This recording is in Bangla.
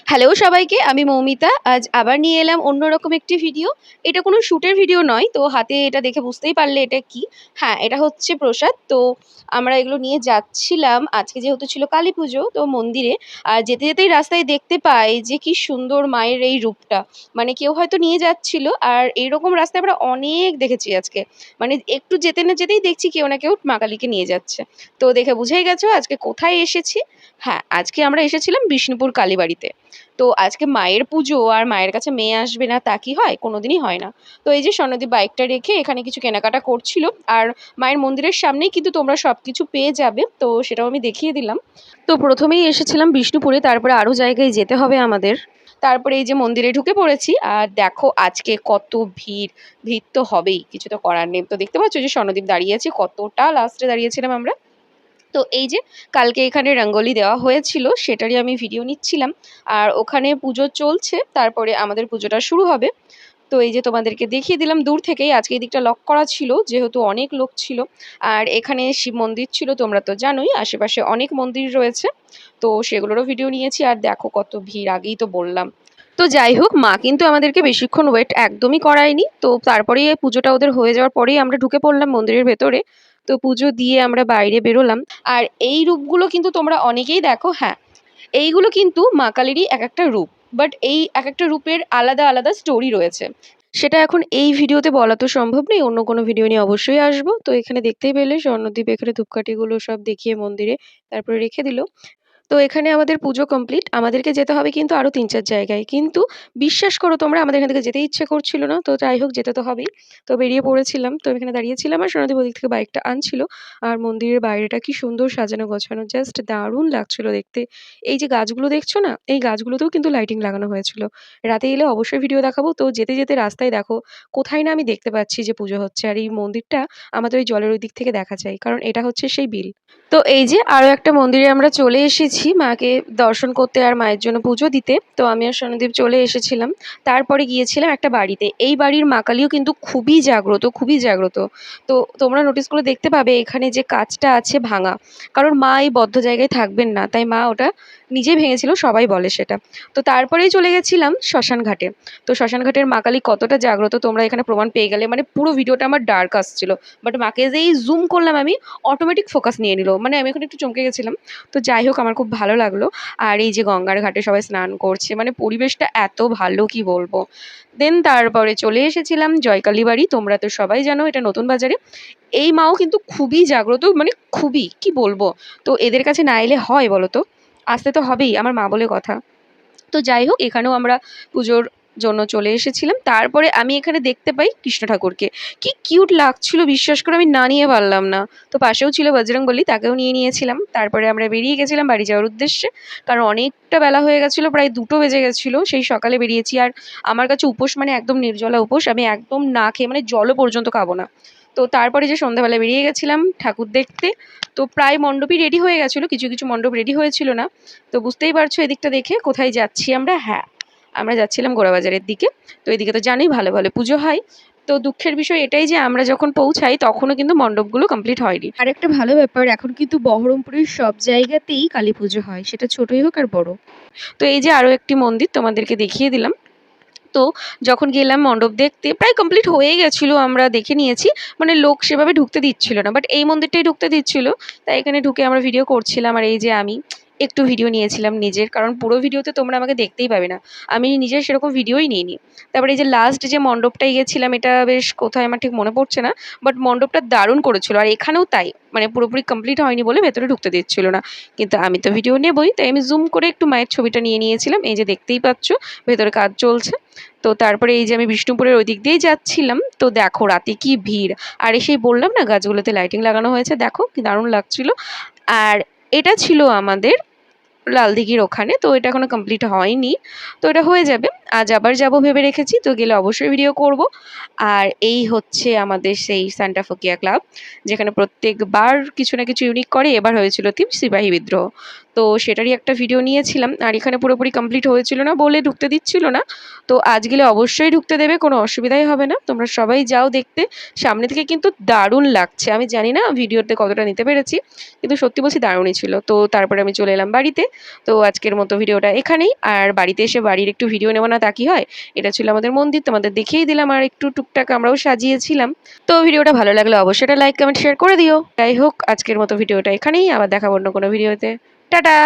হ্যালো সবাইকে, আমি মৌমিতা। আজ আবার নিয়ে এলাম অন্যরকম একটি ভিডিও। এটা কোনো শ্যুটের ভিডিও নয়। তো হাতে এটা দেখে বুঝতেই পারলে এটা কি। হ্যাঁ, এটা হচ্ছে প্রসাদ। তো আমরা এগুলো নিয়ে যাচ্ছিলাম। আজকে যেহেতু ছিল কালীপুজো তো মন্দিরে। আর যেতে যেতেই রাস্তায় দেখতে পাই যে কি সুন্দর মায়ের এই রূপটা। মানে কেউ হয়তো নিয়ে যাচ্ছিল। আর এইরকম রাস্তায় আমরা অনেক দেখেছি আজকে। মানে একটু যেতে না যেতেই দেখছি কেউ না কেউ মা কালীকে নিয়ে যাচ্ছে। তো দেখে বুঝেই গেছো আজকে কোথায় এসেছি। হ্যাঁ, আজকে আমরা এসেছিলাম বিষ্ণুপুর কালীবাড়িতে। তো আজকে মায়ের পুজো আর মায়ের কাছে মেয়ে আসবে না তা কি হয়? কোনোদিনই হয় না। তো এই যে সনদীপ বাইকটা রেখে এখানে কিছু কেনাকাটা করছিল। আর মায়ের মন্দিরের সামনেই কিন্তু তোমরা সবকিছু পেয়ে যাবে। তো সেটাও আমি দেখিয়ে দিলাম। তো প্রথমেই এসেছিলাম বিষ্ণুপুরে, তারপরে আরও জায়গায় যেতে হবে আমাদের। তারপরে এই যে মন্দিরে ঢুকে পড়েছি আর দেখো আজকে কত ভিড়। ভিড় তো হবেই, কিছু তো করার নেই। তো দেখতে পাচ্ছ যে সনদীপ দাঁড়িয়ে আছে, কতটা লাস্টে দাঁড়িয়েছিলাম আমরা। তো এই যে কালকে এখানে রঙ্গোলি দেওয়া হয়েছিল সেটারই আমি ভিডিও নিচ্ছিলাম। আর ওখানে পুজো চলছে, তারপরে আমাদের পুজোটা শুরু হবে। তো এই যে তোমাদেরকে দেখিয়ে দিলাম দূর থেকেই। আজকে এই দিকটা লক করা ছিল যেহেতু অনেক লোক ছিল। আর এখানে শিব মন্দির ছিল, তোমরা তো জানোই আশেপাশে অনেক মন্দির রয়েছে। তো সেগুলোরও ভিডিও নিয়েছি। আর দেখো কত ভিড়, আগেই তো বললাম। তো যাই হোক, মা কিন্তু আমাদেরকে বেশিক্ষণ ওয়েট একদমই করায়নি। তো তারপরেই এই পুজোটা ওদের হয়ে যাওয়ার পরেই আমরা ঢুকে পড়লাম মন্দিরের ভেতরে। তো পুজো দিয়ে আমরা বাইরে বেরোলাম। আর এই রূপগুলো কিন্তু তোমরা অনেকেই দেখো। হ্যাঁ, এইগুলো কিন্তু মা কালীরই এক একটা রূপ। বাট এই এক একটা রূপের আলাদা আলাদা স্টোরি রয়েছে। সেটা এখন এই ভিডিওতে বলা তো সম্ভব নেই, অন্য কোনো ভিডিও নিয়ে অবশ্যই আসবো। তো এখানে দেখতেই পেলে স্বর্ণদ্বীপ এখানে ধূপকাঠিগুলো সব দেখিয়ে মন্দিরে তারপরে রেখে দিল। তো এখানে আমাদের পুজো কমপ্লিট। আমাদেরকে যেতে হবে কিন্তু আরও ৩-৪ জায়গায়। কিন্তু বিশ্বাস করো তোমরা, আমাদের এখান থেকে যেতে ইচ্ছে করছিল না। তো যাই হোক, যেতে তো হবেই। তো বেরিয়ে পড়েছিলাম। তো এখানে দাঁড়িয়েছিলাম আর সোনাদীপ ওদিক থেকে বাইকটা আনছিল। আর মন্দিরের বাইরেটা কি সুন্দর সাজানো গোছানো, জাস্ট দারুণ লাগছিল দেখতে। এই যে গাছগুলো দেখছো না, এই গাছগুলোতেও কিন্তু লাইটিং লাগানো হয়েছিল। রাতে এলে অবশ্যই ভিডিও দেখাবো। তো যেতে যেতে রাস্তায় দেখো কোথায় না আমি দেখতে পাচ্ছি যে পুজো হচ্ছে। আর এই মন্দিরটা আমাদের ওই জলের ওই দিক থেকে দেখা যায়, কারণ এটা হচ্ছে সেই বিল। তো এই যে আরো একটা মন্দিরে আমরা চলে এসেছি মাকে দর্শন করতে আর মায়ের জন্য পুজো দিতে। তো আমি আর সনদীপ চলে এসেছিলাম। তারপরে গিয়েছিলাম একটা বাড়িতে। এই বাড়ির মা কালীও কিন্তু খুবই জাগ্রত, খুবই জাগ্রত। তো তোমরা নোটিস করে দেখতে পাবে এখানে যে কাঁচটা আছে ভাঙা। কারণ মা এই বদ্ধ জায়গায় থাকবেন না, তাই মা ওটা নিজেই ভেঙেছিল, সবাই বলে সেটা। তো তারপরেই চলে গেছিলাম শ্মশান ঘাটে। তো শ্মশান ঘাটের মা কালী কতটা জাগ্রত তোমরা এখানে প্রমাণ পেয়ে গেলে। মানে পুরো ভিডিওটা আমার ডার্ক আসছিল, বাট মাকে যেই জুম করলাম আমি, অটোমেটিক ফোকাস নিয়ে নিল। মানে আমি এখন একটু চমকে গেছিলাম। তো যাই হোক, আমার খুব ভালো লাগলো। আর এই যে গঙ্গার ঘাটে সবাই স্নান করছে, মানে পরিবেশটা এত ভালো কি বলবো। দেন তারপরে চলে এসেছিলাম জয়কালী বাড়ি। তোমরা তো সবাই জানো এটা নতুন বাজারে। এই মাও কিন্তু খুবই জাগ্রত, মানে খুবই কি বলবো। তো এদের কাছে না এলে হয় বলো তো? আসতে তো হবেই, আমার মা বলে কথা। তো যাই হোক, এখানেও আমরা পুজোর জন্য চলে এসেছিলাম। তারপরে আমি এখানে দেখতে পাই কৃষ্ণ ঠাকুরকে। কি কিউট লাগছিল, বিশ্বাস করে আমি না নিয়ে পারলাম না। তো পাশেও ছিল বজরংবলী, তাকেও নিয়ে নিয়েছিলাম। তারপরে আমরা বেরিয়ে গেছিলাম বাড়ি যাওয়ার উদ্দেশ্যে। কারণ অনেকটা বেলা হয়ে গেছিলো, প্রায় 2টো বেজে গেছিলো। সেই সকালে বেরিয়েছি। আর আমার কাছে উপোস মানে একদম নির্জলা উপোস। আমি একদম না খেয়ে, মানে জলও পর্যন্ত খাবো না। তো তারপরে যে সন্ধ্যাবেলা বেরিয়ে গেছিলাম ঠাকুর দেখতে। তো প্রায় মণ্ডপই রেডি হয়ে গেছিলো, কিছু কিছু মণ্ডপ রেডি হয়েছিল না। তো বুঝতেই পারছো এদিকটা দেখে কোথায় যাচ্ছি আমরা। হ্যাঁ, আমরা যাচ্ছিলাম গোড়াবাজারের দিকে। তো এদিকে তো জানোই ভালো ভালো পুজো হয়। তো দুঃখের বিষয় এটাই যে আমরা যখন পৌঁছাই তখনও কিন্তু মণ্ডপগুলো কমপ্লিট হয়নি। আর একটা ভালো ব্যাপার, এখন কিন্তু বহরমপুরের সব জায়গাতেই কালী পুজো হয়, সেটা ছোটই হোক আর বড়। তো এই যে আরও একটি মন্দির তোমাদেরকে দেখিয়ে দিলাম। তো যখন গেলাম মণ্ডপ দেখতে, প্রায় কমপ্লিট হয়ে গেছিলো, আমরা দেখে নিয়েছি। মানে লোক সেভাবে ঢুকতে দিচ্ছিল না, বাট এই মন্দিরটাই ঢুকতে দিচ্ছিল। তাই এখানে ঢুকে আমরা ভিডিও করছিলাম। আর এই যে আমি একটু ভিডিও নিয়েছিলাম নিজের, কারণ পুরো ভিডিওতে তোমরা আমাকে দেখতেই পাবে না। আমি নিজের সেরকম ভিডিওই নিইনি। তারপরে এই যে লাস্ট যে মণ্ডপটায় গেছিলাম, এটা বেশ কোথায় আমার ঠিক মনে পড়ছে না। বাট মণ্ডপটা দারুণ করেছিল। আর এখানেও তাই, মানে পুরোপুরি কমপ্লিট হয়নি বলে ভেতরে ঢুকতে দিচ্ছিল না। কিন্তু আমি তো ভিডিও নেবই, তাই আমি জুম করে একটু মায়ের ছবিটা নিয়ে নিয়েছিলাম। এই যে দেখতেই পাচ্ছ ভেতরে কাজ চলছে। তো তারপরে এই যে আমি বিষ্ণুপুরের ওই দিক দিয়েই যাচ্ছিলাম। তো দেখো রাতে কি ভিড়। আর এসেই বললাম না গাছগুলোতে লাইটিং লাগানো হয়েছে, দেখো কি দারুণ লাগছিল। আর এটা ছিল আমাদের লালদিঘির ওখানে। তো এটা এখনো কমপ্লিট হয়নি, তো এটা হয়ে যাবে। আজ আবার যাব ভেবে রেখেছি, তো গেলে অবশ্যই ভিডিও করব। আর এই হচ্ছে আমাদের সেই সান্টা ফোকিয়া ক্লাব, যেখানে প্রত্যেকবার কিছু না কিছু ইউনিক করে। এবার হয়েছিল থিম সিপাহী বিদ্রোহ, তো সেটারই একটা ভিডিও নিয়েছিলাম। আর এখানে পুরোপুরি কমপ্লিট হয়েছিল না বলে ঢুকতে দিচ্ছিল না, তো আজ গেলে অবশ্যই ঢুকতে দেবে, কোনো অসুবিধাই হবে না। তোমরা সবাই যাও দেখতে, সামনে থেকে কিন্তু দারুণ লাগছে। আমি জানি না ভিডিওতে কতটা নিতে পেরেছি, কিন্তু সত্যি বলছি দারুণই ছিল। তো তারপরে আমি চলে এলাম বাড়িতে। তো আজকের মতো ভিডিওটা এখানেই। আর বাড়িতে এসে বাড়ির একটু ভিডিও নেওয়া না তা কি হয়, এটা ছিল আমাদের মন্দির, তোমাদের দেখিয়েই দিলাম। আর একটু টুকটাক আমরাও সাজিয়েছিলাম। তো ভিডিওটা ভালো লাগলে অবশ্যই একটা লাইক কমেন্ট শেয়ার করে দিও। যাই হোক, আজকের মতো ভিডিওটা এখানেই, আবার দেখাবো অন্য কোনো ভিডিওতে। টাটা।